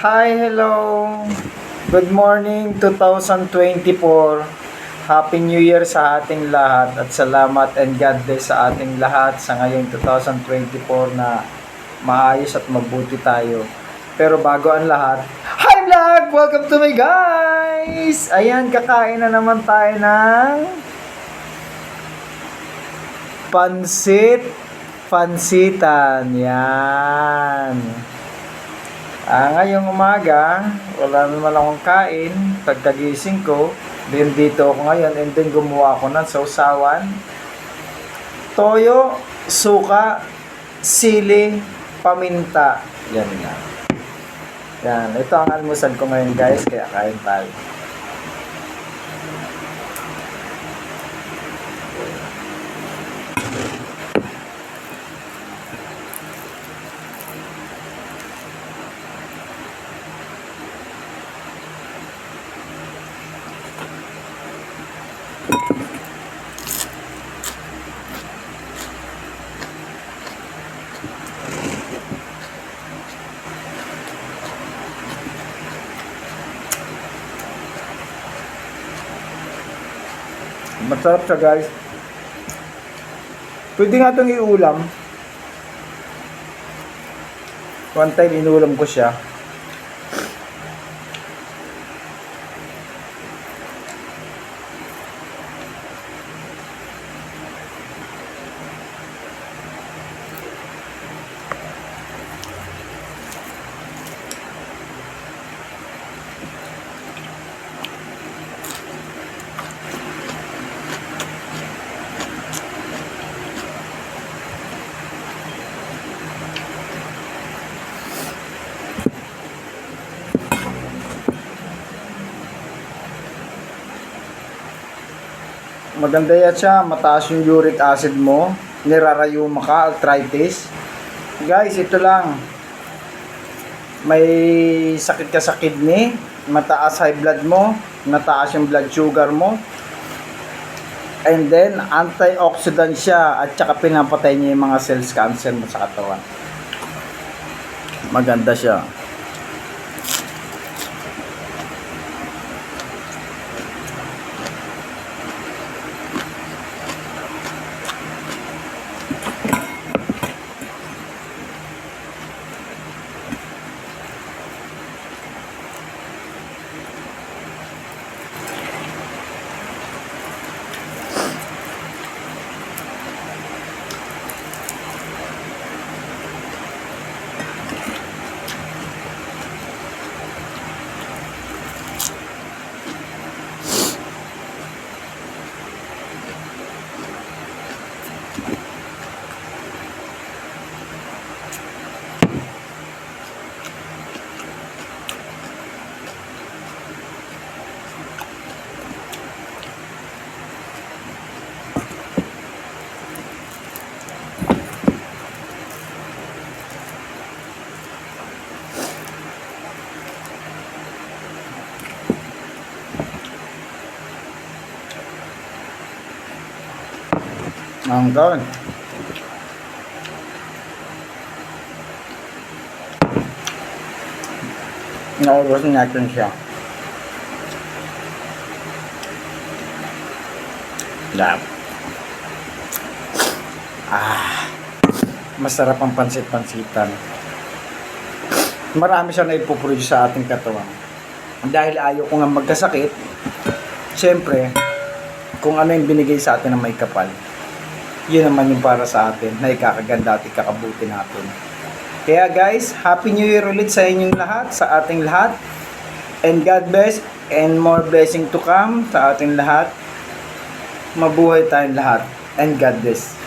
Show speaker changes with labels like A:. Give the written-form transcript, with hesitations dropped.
A: Hi, hello. Good morning 2024. Happy New Year sa ating lahat at salamat and God bless sa ating lahat sa ngayong 2024 na maayos at mabuti tayo. Pero bago ang lahat, hi vlog! Welcome to my guys! Ayan, kakain na naman tayo ng pansitan. Yan. Ngayong umaga, wala naman akong kain. Pagkagising ko, din dito ako ngayon and then gumawa ako ng sausawan. Toyo, suka, sili, paminta. Yan nga. Yan, ito ang almusal ko ngayon guys, kaya kain tayo. Masarap siya guys. Pwede nga itong iulam. One time inulam ko siya. Maganda yan siya, mataas yung uric acid mo, nirarayuma ka, arthritis. Guys, ito lang. May sakit ka sa kidney, mataas high blood mo, mataas yung blood sugar mo. And then, antioxidant siya at saka pinapatay niya yung mga cells cancer mo sa katawan. Maganda siya. Ang gawin. Naubos natin siya. Lap. Masarap ang pansit-pansitan. Marami siya na ipoproduce sa ating katawan. Dahil ayaw ko nga magkasakit, siyempre, kung ano yung binigay sa atin ng may kapal, yun naman yung para sa atin na ikakaganda at ikakabuti natin. Kaya guys, Happy New Year ulit sa inyong lahat, sa ating lahat. And God bless and more blessing to come sa ating lahat. Mabuhay tayong lahat. And God bless.